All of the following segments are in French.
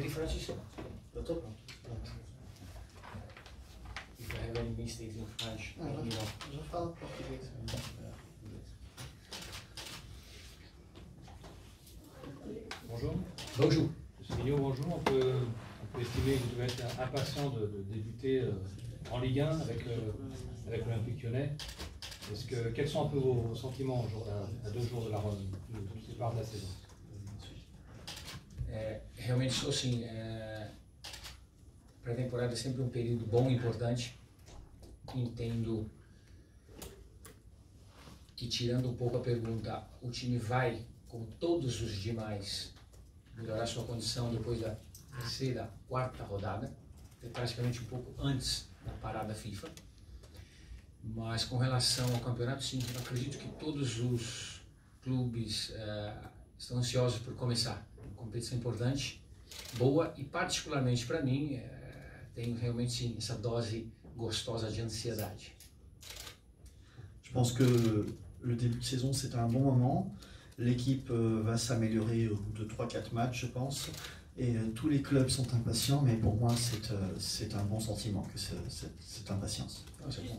ready, Francis? Eu tô pronto. If you have any mistakes in French, Ah, let me know. já falo português. Bonjour. Bonjour. Monsieur Guillot, bonjour. On peut estimer que vous devez être impatient de débuter en Ligue 1 avec l'Olympique Lyonnais. Quels sont un peu vos sentiments à 2 jours du départ de la saison? Realmente sou assim, pré-temporada é sempre um período bom e importante. Entendo que, tirando um pouco a pergunta, o time vai, como todos os demais, melhorar sua condição depois da terceira, quarta rodada, praticamente um pouco antes da parada FIFA. Mas com relação ao campeonato, sim, eu acredito que todos os clubes estão ansiosos por começar. Uma competição importante, boa e particularmente para mim, tenho realmente sim essa dose gostosa de ansiedade. Je pense que le début de saison c'est un bon moment. L'équipe va s'améliorer au bout de 3-4 matchs, je pense. Et tous les clubs sont impatients, mais pour moi c'est un bon sentiment que cette impatience. Justement,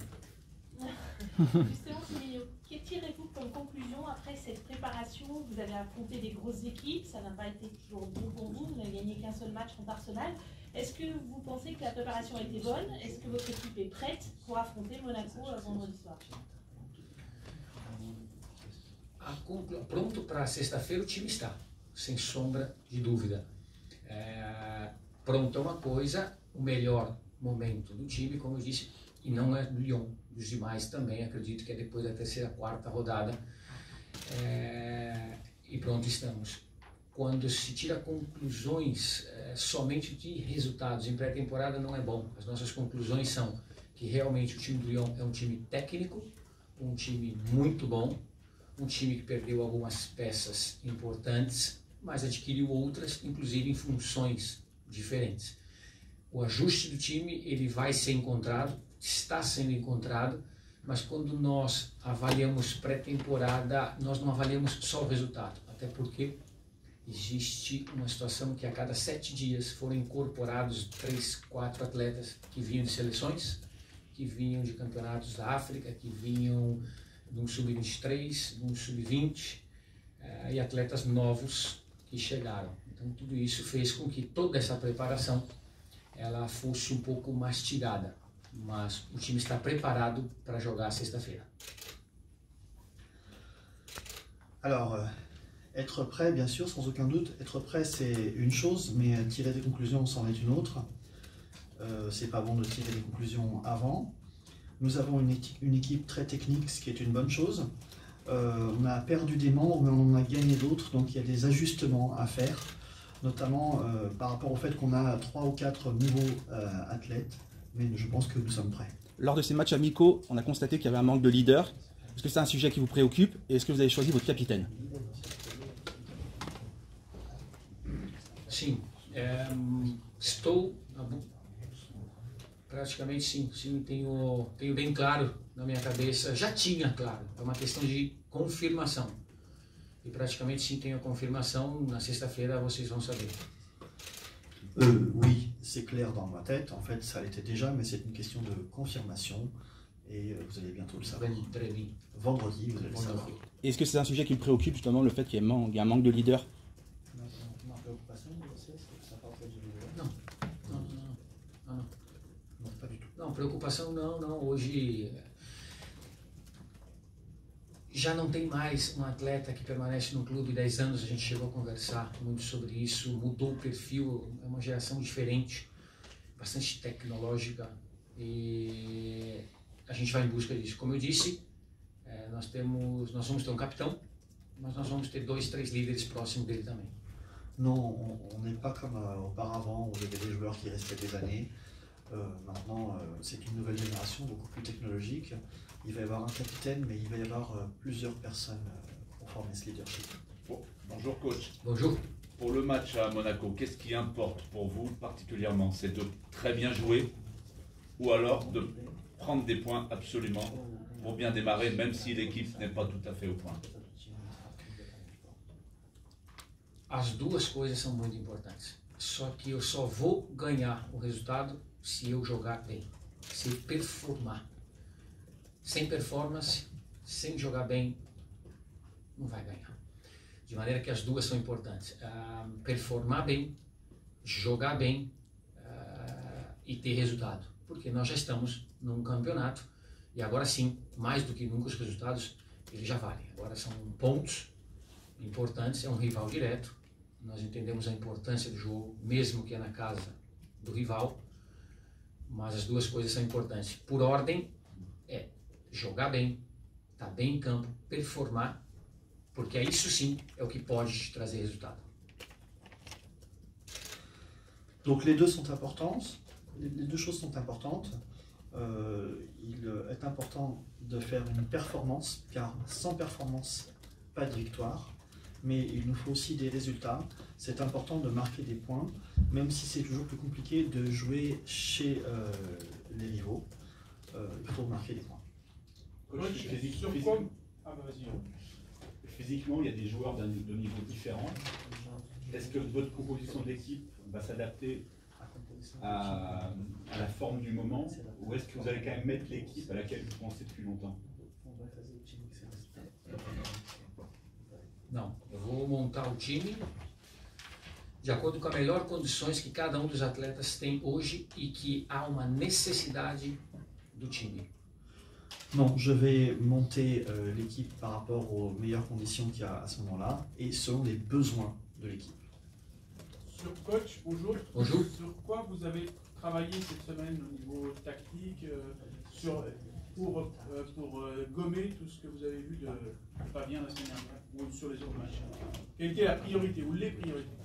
que tirez-vous comme conclusion après cette préparation? Vous avez affronté des grosses équipes, ça n'a pas été toujours bon pour vous, vous n'avez gagné qu'un seul match contre Arsenal. Est-ce que vous pensez que la préparation a été bonne? Est-ce que votre équipe est prête pour affronter Monaco vendredi soir? Pronto para sexta-feira o time está, sem sombra de dúvida. Pronto é uma coisa, o melhor momento do time, como eu disse, e não é do Lyon, dos demais também, acredito que é depois da terceira, quarta rodada, e pronto estamos. Quando se tira conclusões somente de resultados em pré-temporada não é bom. As nossas conclusões são que realmente o time do Lyon é um time técnico, um time muito bom, um time que perdeu algumas peças importantes, mas adquiriu outras, inclusive em funções diferentes. O ajuste do time ele vai ser encontrado, está sendo encontrado, mas quando nós avaliamos pré-temporada, nós não avaliamos só o resultado, até porque existe uma situação que a cada 7 dias foram incorporados 3, 4 atletas que vinham de seleções, que vinham de campeonatos da África, que vinham de um sub-23, de um sub-20 e atletas novos que chegaram. Então tudo isso fez com que toda essa preparação ela fosse um pouco mastigada, mas o time está preparado para jogar sexta-feira. Alors, être prêt, bien sûr, sans aucun doute. Être prêt, c'est une chose, mais tirer des conclusions, c'en est une autre. C'est pas bon de tirer des conclusions avant. Nous avons une équipe très technique, ce qui est une bonne chose. On a perdu des membres, mais on en a gagné d'autres, donc il y a des ajustements à faire, notamment par rapport au fait qu'on a 3 ou 4 nouveaux athlètes, mais je pense que nous sommes prêts. Lors de ces matchs amicaux, on a constaté qu'il y avait un manque de leader. Est-ce que c'est un sujet qui vous préoccupe et est-ce que vous avez choisi votre capitaine? Sim, estou praticamente sim, tenho bem claro na minha cabeça, já tinha claro, é uma questão de confirmação. E praticamente sim, tenho a confirmação, na sexta-feira vocês vão saber. Oui, c'est clair dans ma tête, en fait ça l'était déjà, mais c'est une question de confirmation et vous allez bientôt le savoir. Vendredi, vous allez le savoir. Est-ce que c'est un sujet qui me préoccupe justement, le fait qu'il y ait un manque de leader? Uma preocupação de vocês, essa falta de liderança? Não. Não, pas du tout. Não, preocupação não, hoje já não tem mais um atleta que permanece no clube 10 anos, a gente chegou a conversar muito sobre isso, mudou o perfil, é uma geração diferente, bastante tecnológica e a gente vai em busca disso. Como eu disse, nós vamos ter um capitão, mas nós vamos ter 2, 3 líderes próximos dele também. Non, on n'est pas comme auparavant où il y avait des joueurs qui restaient des années. Maintenant, c'est une nouvelle génération, beaucoup plus technologique. Il va y avoir un capitaine, mais il va y avoir plusieurs personnes pour former ce leadership. Bon, bonjour coach. Bonjour. Pour le match à Monaco, qu'est-ce qui importe pour vous particulièrement? C'est de très bien jouer ou alors de prendre des points absolument pour bien démarrer, même si l'équipe n'est pas tout à fait au point? As duas coisas são muito importantes. Só que eu só vou ganhar o resultado se eu jogar bem, se performar. Sem performance, sem jogar bem, não vai ganhar. De maneira que as duas são importantes. Performar bem, jogar bem e ter resultado. Porque nós já estamos num campeonato e agora sim, mais do que nunca, os resultados eles já valem. Agora são pontos importantes, é um rival direto. Nós entendemos a importância do jogo, mesmo que é na casa do rival, mas as duas coisas são importantes. Por ordem, é jogar bem, estar bem em campo, performar, porque isso sim é o que pode te trazer resultado. Donc les deux sont importantes, les deux choses sont importantes. Il est important de faire une performance, car sans performance, pas de victoire. Mais il nous faut aussi des résultats. C'est important de marquer des points, même si c'est toujours plus compliqué de jouer chez les rivaux. Il faut marquer des points. Physiquement, il y a des joueurs de niveaux différents. Est-ce que votre composition d'équipe va s'adapter à la forme du moment, ou est-ce que vous allez quand même mettre l'équipe à laquelle vous pensez depuis longtemps? Não, eu vou montar o time de acordo com as melhores condições que cada um dos atletas tem hoje e que há uma necessidade do time. Non, je vais monter l'équipe par rapport aux meilleures conditions qu'il y a à ce moment-là et selon les besoins de l'équipe. Sur coach, bonjour. Bonjour. Sur quoi vous avez travaillé cette semaine au niveau tactique pour gommer tout ce que vous avez vu de pas bien la semaine dernière ou sur les autres matchs? Quelle était la priorité ou les priorités?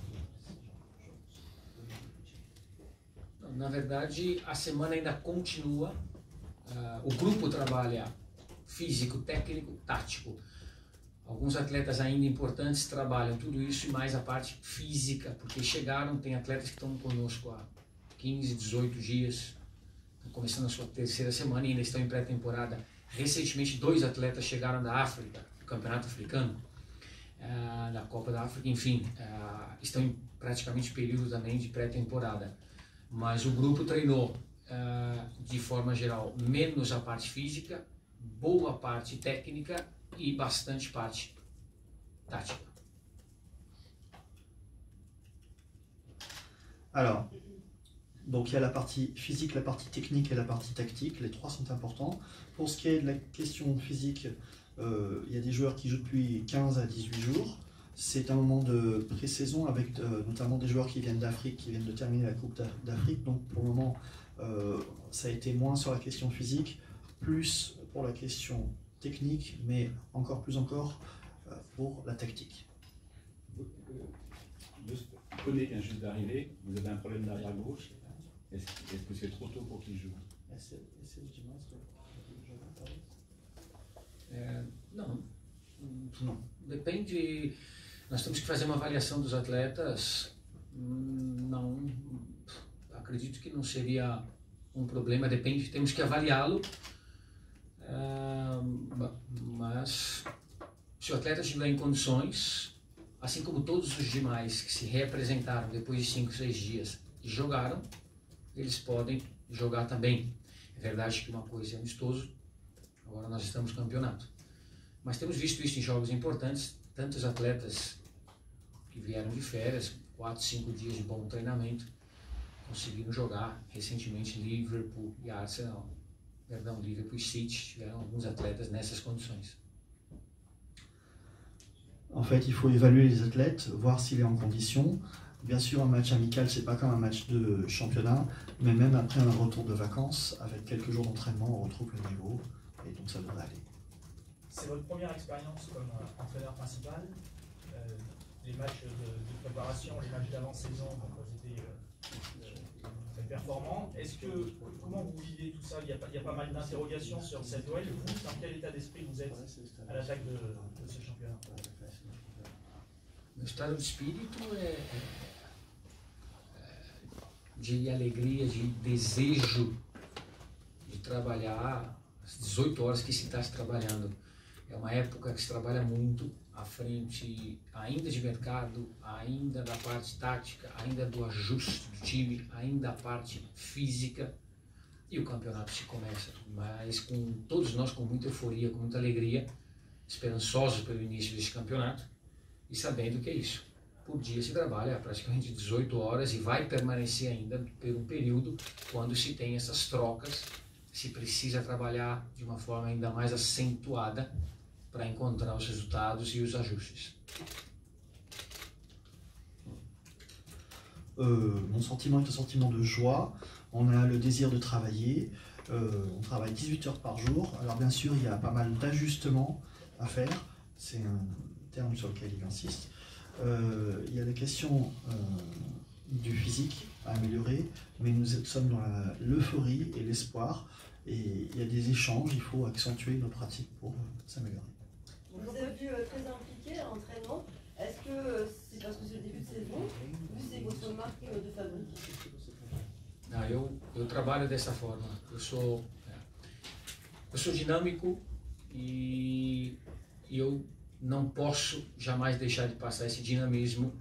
Na verdade, a semana ainda continua. O grupo trabalha físico, técnico, tático. Alguns atletas ainda importantes trabalham tudo isso e mais a parte física, porque chegaram, tem atletas que estão conosco há 15, 18 dias, estão começando a sua terceira semana e ainda estão em pré-temporada. Recentemente, 2 atletas chegaram da África, do Campeonato Africano, da Copa da África, enfim, estão em praticamente período também de pré-temporada. Mas o grupo treinou, de forma geral, menos a parte física, boa parte técnica e bastante parte tática. Alors, donc il y a la partie physique, la partie technique et la partie tactique. Les trois sont importants. Pour ce qui est de la question physique, il y a des joueurs qui jouent depuis 15 à 18 jours. C'est un moment de pré-saison avec notamment des joueurs qui viennent d'Afrique, qui viennent de terminer la Coupe d'Afrique. Donc pour le moment, ça a été moins sur la question physique, plus pour la question technique, mais encore plus pour la tactique. Koné vient juste d'arriver, vous avez un problème d'arrière gauche. Est-ce que c'est trop tôt pour qu'il joue? Não. Depende. Nós temos que fazer uma avaliação dos atletas. Não. Acredito que não seria um problema. Depende. Temos que avaliá-lo. Mas se o atleta estiver em condições, assim como todos os demais que se reapresentaram depois de 5, 6 dias e jogaram, eles podem jogar também. É verdade que uma coisa é amistoso, agora nós estamos no campeonato. Mas temos visto isso em jogos importantes, tantos atletas que vieram de férias, 4, 5 dias de bom treinamento, conseguiram jogar. Recentemente Liverpool e Arsenal, Liverpool e City tiveram alguns atletas nessas condições. En fait, il faut évaluer les athlètes, voir s'il est en condition. Bien sûr, un match amical, c'est pas comme un match de championnat, mais même après un retour de vacances, avec quelques jours d'entraînement, on retrouve le niveau, et donc ça devrait aller. C'est votre première expérience comme entraîneur principal. Les matchs de préparation, les matchs d'avant-saison, vous étiez très performants. Comment vous vivez tout ça? Il y a pas mal d'interrogations sur cette duel. Vous, dans quel état d'esprit vous êtes à l'attaque de ce championnat? Meu estado de espírito é de alegria, de desejo de trabalhar as 18 horas que se está trabalhando. É uma época que se trabalha muito, à frente ainda de mercado, ainda da parte tática, ainda do ajuste do time, ainda a parte física, e o campeonato se começa. Mas com todos nós com muita euforia, com muita alegria, esperançosos pelo início desse campeonato e sabendo que é isso. Por dia se trabalha praticamente 18 horas e vai permanecer ainda por um período quando se tem essas trocas, se precisa trabalhar de uma forma ainda mais acentuada para encontrar os resultados e os ajustes. Mon sentiment est un sentiment de joie. On a le désir de travailler. On travaille 18 heures par jour. Alors bien sûr, il y a pas mal d'ajustements à faire. C'est un terme sur lequel il insiste. Il y a la question du physique à améliorer, mais nous sommes dans l'euphorie et l'espoir. Et il y a des échanges, il faut accentuer nos pratiques pour s'améliorer. Vous avez vu très impliqué à l'entraînement. Est-ce que c'est parce que c'est le début de saison ou c'est votre marque de fabrique? Eu trabalho dessa forma. Eu sou dinâmico e eu não posso jamais deixar de passar esse dinamismo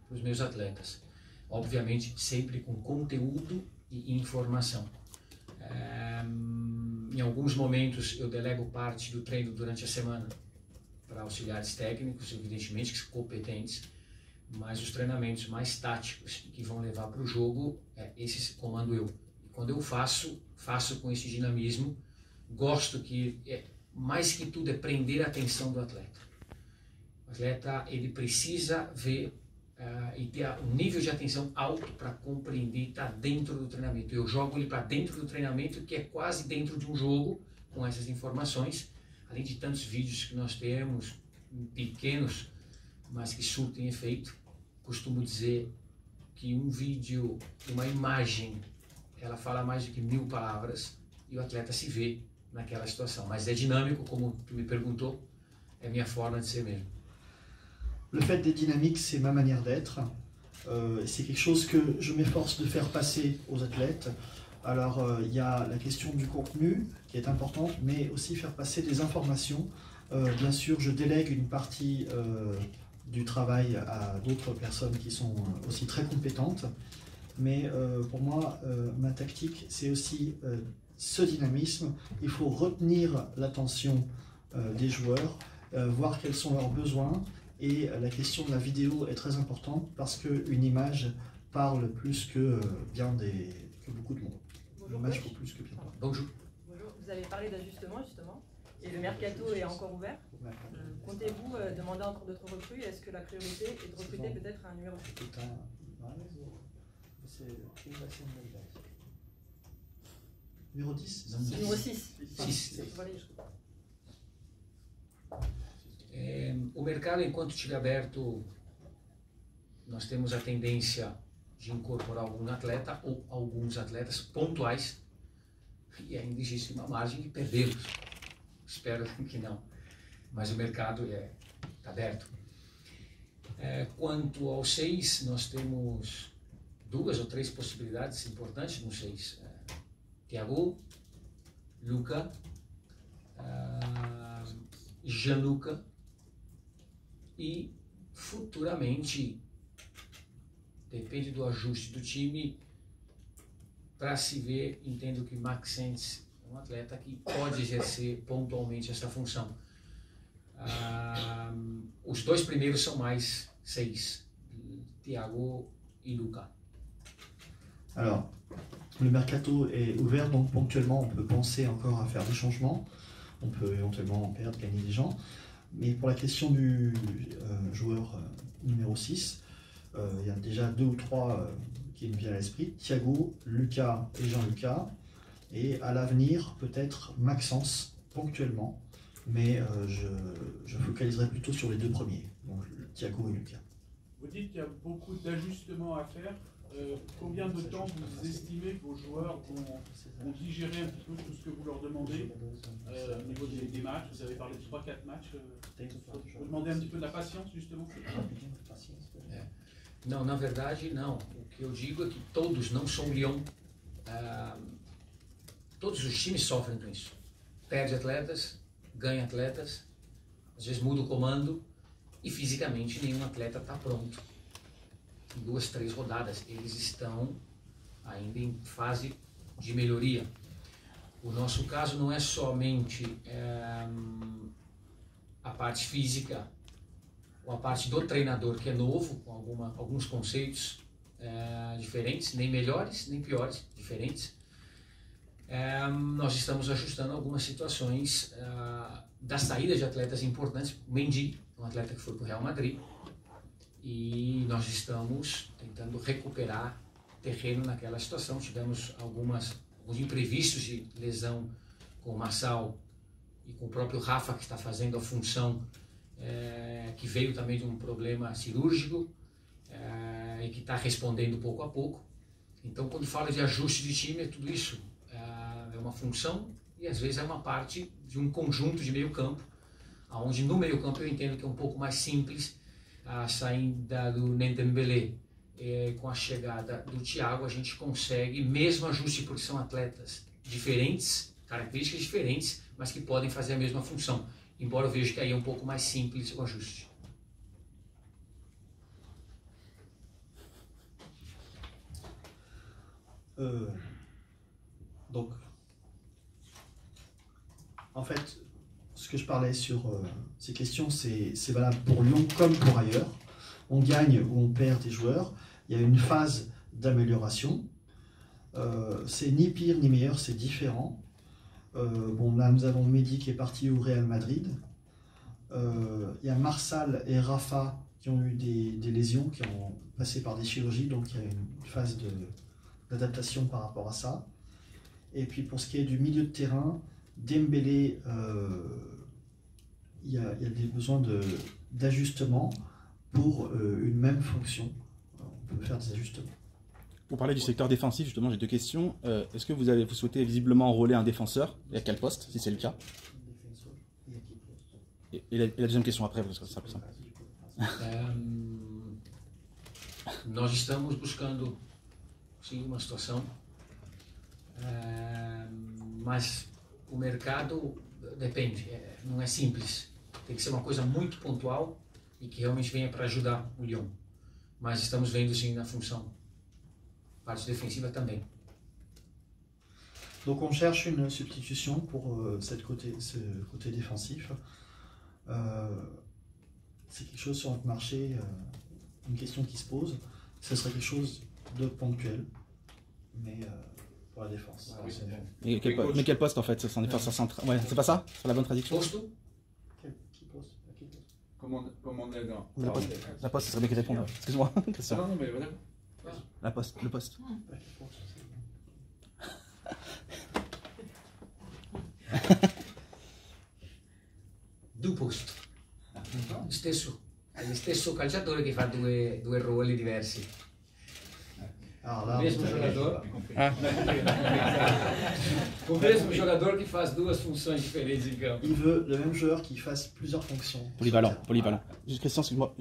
para os meus atletas. Obviamente, sempre com conteúdo e informação. Em alguns momentos, eu delego parte do treino durante a semana para auxiliares técnicos, evidentemente que são competentes, mas os treinamentos mais táticos que vão levar para o jogo, esses comando eu. E quando eu faço com esse dinamismo, gosto que, mais que tudo, é prender a atenção do atleta. O atleta, ele precisa ver e ter um nível de atenção alto para compreender, estar dentro do treinamento. Eu jogo ele para dentro do treinamento, que é quase dentro de um jogo, com essas informações, além de tantos vídeos que nós temos, pequenos, mas que surtem efeito. Costumo dizer que um vídeo, uma imagem, ela fala mais do que 1000 palavras e o atleta se vê naquela situação. Mas é dinâmico, como tu me perguntou, é minha forma de ser mesmo. Le fait d'être dynamique, c'est ma manière d'être. C'est quelque chose que je m'efforce de faire passer aux athlètes. Alors, il y a la question du contenu qui est importante, mais aussi faire passer des informations. Bien sûr, je délègue une partie du travail à d'autres personnes qui sont aussi très compétentes. Mais pour moi, ma tactique, c'est aussi ce dynamisme. Il faut retenir l'attention des joueurs, voir quels sont leurs besoins. Et la question de la vidéo est très importante parce qu'une image parle plus que beaucoup de mots. L'image vaut plus que bien. Bonjour. Bonjour. Vous avez parlé d'ajustement justement, et le mercato est encore ouvert. Comptez-vous demander encore d'autres recrues? Est-ce que la priorité est de recruter peut-être un numéro 6? Numéro 10? Numéro 6. 6. O mercado, enquanto estiver aberto, nós temos a tendência de incorporar algum atleta ou alguns atletas pontuais e ainda existe uma margem de perdê-los. Espero que não, mas o mercado está aberto. Quanto ao 6, nós temos 2 ou 3 possibilidades importantes no 6. Thiago, Luca, Gianluca e futuramente, depende do ajuste do time, para se ver, entendo que Maxence é um atleta que pode exercer pontualmente essa função. Os 2 primeiros são mais 6, Thiago et Luca. Alors, le mercato est ouvert, donc ponctuellement on peut penser encore à faire des changements. On peut éventuellement perdre, gagner des gens. Mais pour la question du joueur numéro 6, il y a déjà 2 ou 3 qui me viennent à l'esprit. Thiago, Lucas et Jean-Lucas. Et à l'avenir, peut-être Maxence, ponctuellement. Mais je focaliserai plutôt sur les 2 premiers, donc Thiago et Lucas. Vous dites qu'il y a beaucoup d'ajustements à faire. Combien de temps vous estimez que vos joueurs vont digérer un petit peu tout ce que vous leur demandez au niveau des matchs? Vous avez parlé de 3-4 matchs. Vous demandez un petit peu de la patience, justement? Não, na verdade, não. O que eu digo é que todos, não são Lyon, todos os times sofrem com isso. Perde atletas, ganha atletas, às vezes muda o comando, e fisicamente nenhum atleta está pronto. Em 2, 3 rodadas, eles estão ainda em fase de melhoria. O nosso caso não é somente a parte física ou a parte do treinador, que é novo, com alguns conceitos diferentes, nem melhores, nem piores, diferentes. Nós estamos ajustando algumas situações da saída de atletas importantes. O Mendy, um atleta que foi para o Real Madrid, e nós estamos tentando recuperar terreno naquela situação. Tivemos alguns imprevistos de lesão com o Marçal e com o próprio Rafa, que está fazendo a função, que veio também de um problema cirúrgico e que está respondendo pouco a pouco. Então, quando fala de ajuste de time, é tudo isso. É uma função e às vezes é uma parte de um conjunto de meio campo, onde no meio campo eu entendo que é um pouco mais simples. A saída do Dembélé, com a chegada do Thiago, a gente consegue mesmo ajuste, porque são atletas diferentes, características diferentes, mas que podem fazer a mesma função, embora eu veja que aí é um pouco mais simples o ajuste. Donc, en fait, ce que je parlais sur ces questions, c'est valable pour Lyon comme pour ailleurs. On gagne ou on perd des joueurs. Il y a une phase d'amélioration. C'est ni pire ni meilleur, c'est différent. Bon, là, nous avons Mendy qui est parti au Real Madrid. Il y a Marçal et Rafa qui ont eu des lésions, qui ont passé par des chirurgies, donc il y a une phase d'adaptation par rapport à ça. Et puis pour ce qui est du milieu de terrain, Dembélé, il y a des besoins d'ajustement pour une même fonction. On peut faire des ajustements. Pour parler du secteur défensif, justement, j'ai deux questions. Est-ce que vous souhaitez visiblement enrôler un défenseur? Et à quel poste, si c'est le cas? Et la deuxième question après, parce que ça sera plus simple. Nós estamos buscando, sim, uma situação, mas o mercado depende, não é simples. Tem que ser uma coisa muito pontual e que realmente venha para ajudar o Lyon. Mas estamos vendo sim na função, parte défensive também. Donc on cherche une substitution pour ce côté défensif. C'est quelque chose sur notre marché, une question qui se pose. Ce serait quelque chose de ponctuel, mais pour la défense. Ah, oui. Mais quel poste en fait? C'est un défenseur central. Ouais, c'est pas ça? C'est la bonne traduction? Posto? Comment on est dans... La poste, ce serait bien qu'il réponde. Excuse-moi, Christian. Non, mais voilà. La poste, le poste. Do posto. È lo stesso calciatore che fa due ruoli diversi. O mesmo jogador. O mesmo jogador que faz duas funções diferentes em campo. Il veut le même joueur qui fasse plusieurs fonctions. Polyvalent, polyvalent. Juste Christian, excuse-moi,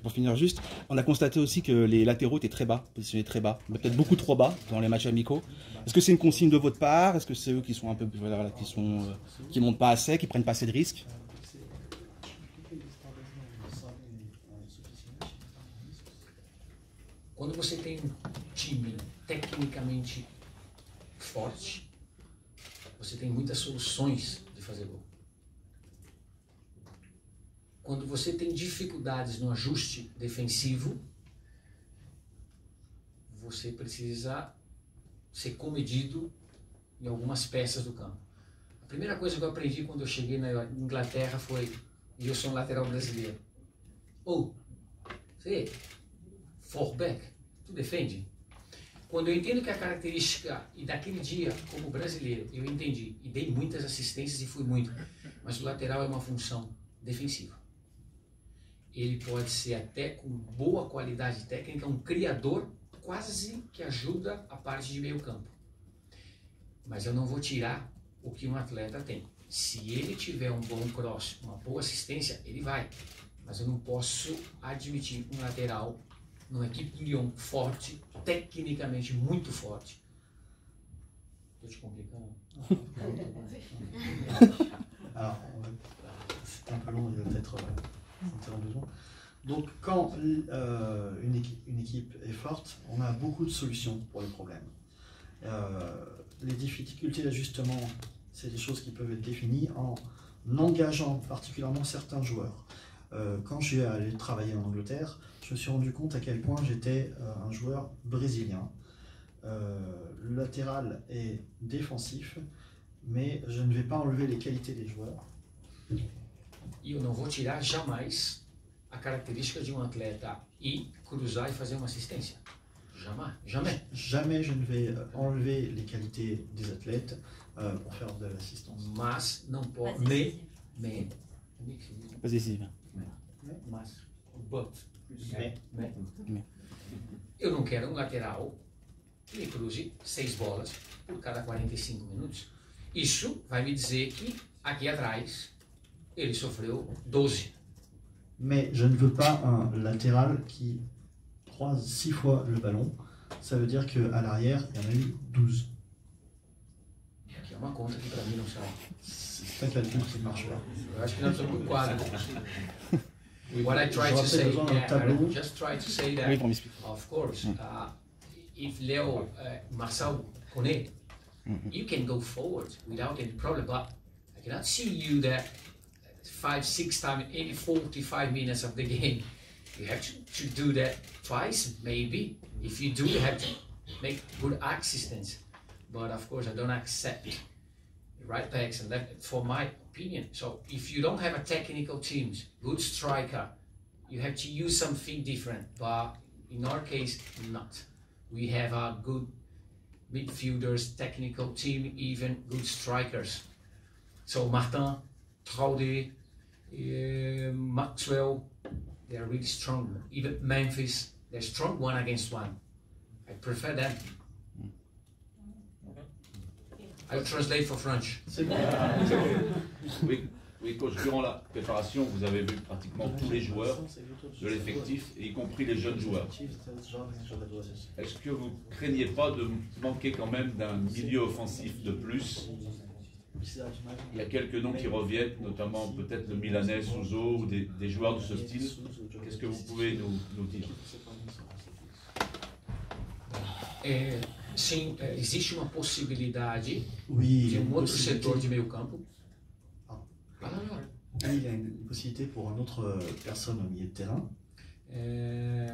pour finir juste, on a constaté aussi que les latéraux étaient très bas, positionnés très bas, peut-être beaucoup trop bas dans les matchs amicaux. Est-ce que c'est une consigne de votre part? Est-ce que c'est eux qui sont un peu, voilà, qui montent pas assez, qui prennent pas assez de risques? Quando você tem um time tecnicamente forte, você tem muitas soluções de fazer gol. Quando você tem dificuldades no ajuste defensivo, você precisa ser comedido em algumas peças do campo. A primeira coisa que eu aprendi quando eu cheguei na Inglaterra foi, e eu sou um lateral brasileiro, você fullback, tu defende? Quando eu entendo que a característica, e daquele dia, como brasileiro, eu entendi, e dei muitas assistências e fui muito, mas o lateral é uma função defensiva. Ele pode ser até com boa qualidade técnica, um criador quase que ajuda a parte de meio campo. Mas eu não vou tirar o que um atleta tem. Se ele tiver um bom cross, uma boa assistência, ele vai. Mas eu não posso admitir um lateral numa equipe do Lyon forte, tecnicamente muito forte. Estou te complicando? Alors, c'est un peu long, il va peut-être Donc quand une équipe est forte, on a beaucoup de solutions pour les problèmes. Les difficultés d'ajustement, c'est des choses qui peuvent être définies en engageant particulièrement certains joueurs. Quand je suis allé travailler en Angleterre, je me suis rendu compte à quel point j'étais un joueur brésilien. Le latéral est défensif, mais je ne vais pas enlever les qualités des joueurs. E eu não vou tirar jamais a característica de atleta e cruzar e fazer uma assistência. Jamais, jamais. Jamais je ne vais enlever les qualités des athlètes pour faire de l'assistance. Mas não pode. Mais. Pas décisif. Mas. But. Eu não quero um lateral que me cruze 6 bolas por cada 45 minutos. Isso vai me dizer que aqui atrás ele sofreu 12. Mais je ne veux pas un latéral qui croise 6 fois le ballon. Ça veut dire qu'à l'arrière, il y en a eu 12. Aqui é uma conta que para mim não sai. C'est un calcul qui ne marche pas. Eu acho que nós somos quase. What I try to say, I just try to say that, of course, if Leo, Marcel Koné, you can go forward without any problem, but I cannot see you that 5, 6 times in 45 minutes of the game. You have to do that twice, maybe. If you do, you have to make good assistance. But of course, I don't accept right backs and left, for my opinion. So if you don't have a technical team, good striker, you have to use something different. But in our case, not. We have a good midfielders, technical team, even good strikers. So Martin, Traude, Maxwell, they are really strong. Even Memphis, they're strong 1 against 1. I prefer them. I'll translate for French. Oui, coach, durant la préparation, vous avez vu pratiquement tous les joueurs de l'effectif, y compris les jeunes joueurs. Est-ce que vous ne craignez pas de manquer quand même d'un milieu offensif de plus? Il y a quelques noms qui reviennent, notamment peut-être le Milanais, Souzo, ou des joueurs de ce style. Qu'est-ce que vous pouvez nous dire? Sim, existe uma possibilidade oui, de outro setor de meio campo. Oui, il y a une possibilité pour une autre personne au milieu de terrain.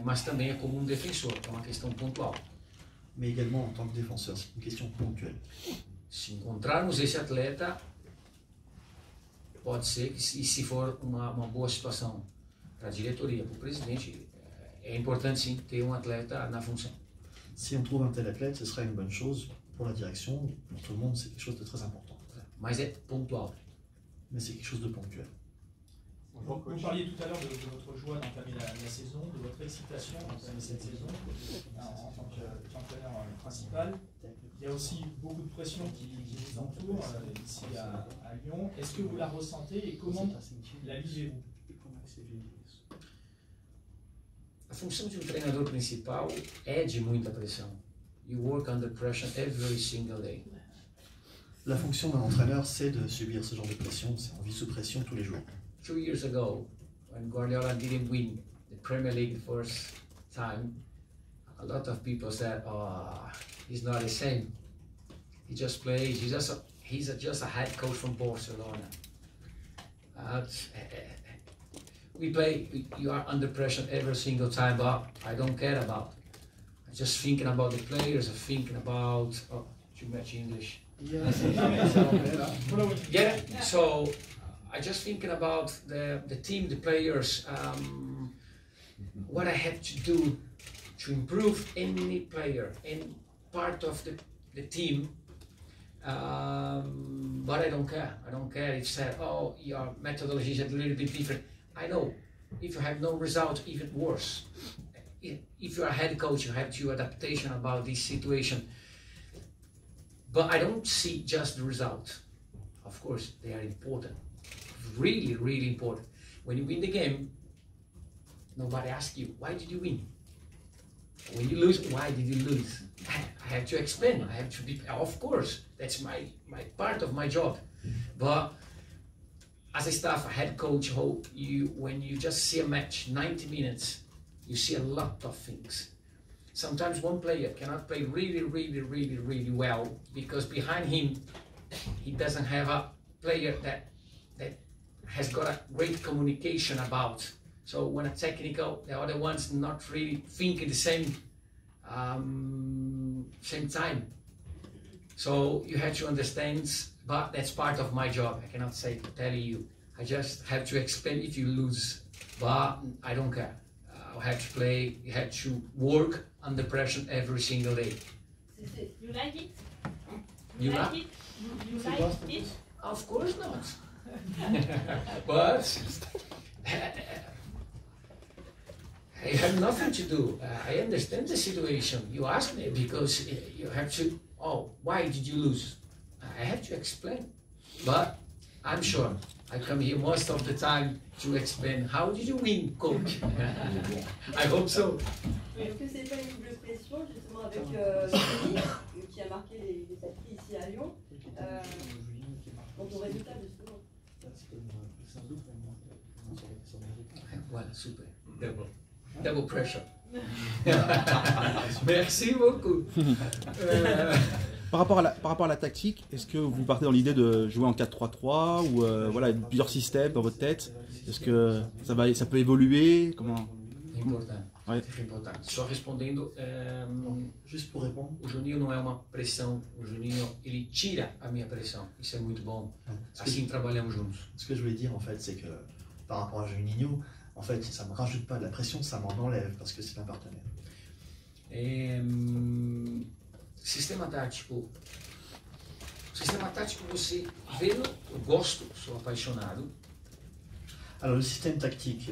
Mas também é como defensor, é uma questão pontual. Mais également en tant que défenseur, c'est une question ponctuelle. Se encontrarmos esse atleta, pode ser que se for uma boa situação para a diretoria, para o presidente, é importante sim ter atleta na função. Si on trouve un tel athlète, ce sera une bonne chose pour la direction, pour tout le monde, c'est quelque chose de très important. Mas é pontual. Mais c'est quelque chose de ponctuel. Vous parliez tout à l'heure de votre joie d'entamer la saison, de votre excitation d'entamer cette saison en tant qu'entraîneur principal. Il y a aussi beaucoup de pression qui vous entoure ici à Lyon. Est-ce que vous la ressentez et comment la vivez-vous? A função de treinador principal é de muita pressão. You work under pressure every single day. La fonction d'un entraîneur, c'est de subir ce genre de pression. On vit sous pression tous les jours. 2 years ago, when Guardiola didn't win the Premier League the first time, a lot of people said, "Oh, he's not the same. He just plays. He's just a head coach from Barcelona." You are under pressure every single time, but I don't care about. I'm just thinking about the players. I'm thinking about too much English. Yeah. So I just thinking about the team, the players, what I have to do to improve any player, any part of the team. But I don't care. I don't care if said, oh, your methodology is a little bit different. I know if you have no result, even worse. If you're a head coach, you have to adaptation about this situation. But I don't see just the result. Of course, they are important. Really, really important. When you win the game, nobody asks you, why did you win? When you lose, why did you lose? I have to explain. I have to be, of course, that's my part of my job. But as a staff, a head coach, when you just see a match, 90 minutes, you see a lot of things. Sometimes one player cannot play really well because behind him, he doesn't have a player that has got a great communication about. So when a technical, the other one's not really thinking the same time. So you have to understand, but that's part of my job. I cannot tell you. I just have to explain if you lose, but I don't care. I have to play, you have to work under pressure every single day. You like it? You like it? You like it? Of course not. But I have nothing to do. I understand the situation. You ask me because you have to, oh, why did you lose? I have to explain. But I'm sure I come here most of the time to explain how did you win, coach? I hope so. Est-ce que c'est pas une double pression justement avec Denis qui a marqué les sacrés ici à Lyon dans ton résultat justement? Voilà, super. Double pressure. Merci beaucoup. Par rapport à la tactique, est-ce que vous partez dans l'idée de jouer en 4-3-3 ou voilà, plusieurs systèmes dans votre tête? Est-ce que ça peut évoluer? Comment? Importante. Ouais. Importante. Só respondendo, Juste pour répondre. o Juninho não é uma pressão, o Juninho ele tira a minha pressão. Isso é muito bom. Assim trabalhamos juntos. Ce que je voulais dire en fait, c'est que par rapport à Juninho, en fait, ça ne me rajoute pas de la pression, ça m'en enlève parce que c'est un partenaire. Sistema tático. Sistema tático você vê, eu gosto, sou apaixonado. Alors le système tactique,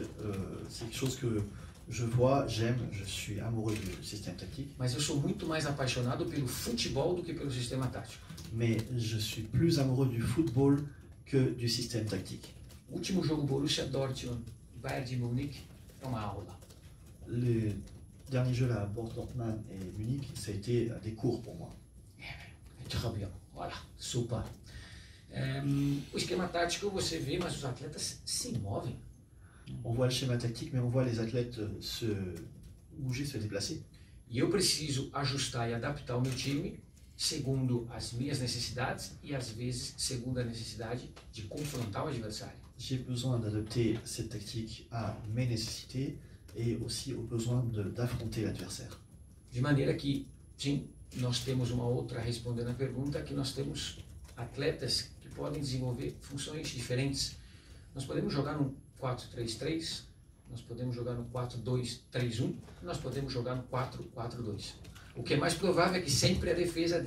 c'est quelque chose que je vois, j'aime, je suis amoureux du système tactique. Mas eu sou muito mais apaixonado pelo futebol do que pelo sistema tático. Mais je suis plus amoureux du football que du système tactique. O último jogo Borussia Dortmund, Bayern de Munique, é uma aula. Les derniers jeux là, Dortmund et Munich, ça a été des cours pour moi. Très bien, voilà, super. O esquema tático você vê, mas os atletas se movem. On voit le schéma tactique, mais on voit les athlètes se bouger, se déplacer. E eu preciso ajustar e adaptar o meu time segundo as minhas necessidades e às vezes segundo a necessidade de confrontar o adversário. J'ai besoin d'adapter cette tactique à mes nécessités et aussi au besoin d'affronter l'adversaire. De maneira que, sim, nós temos uma outra, respondendo a pergunta, que nós temos atletas que podem desenvolver funções diferentes. Nós podemos jogar no 4-3-3, nós podemos jogar no 4-2-3-1, nós podemos jogar no 4-4-2. O que é mais provável é que sempre a defesa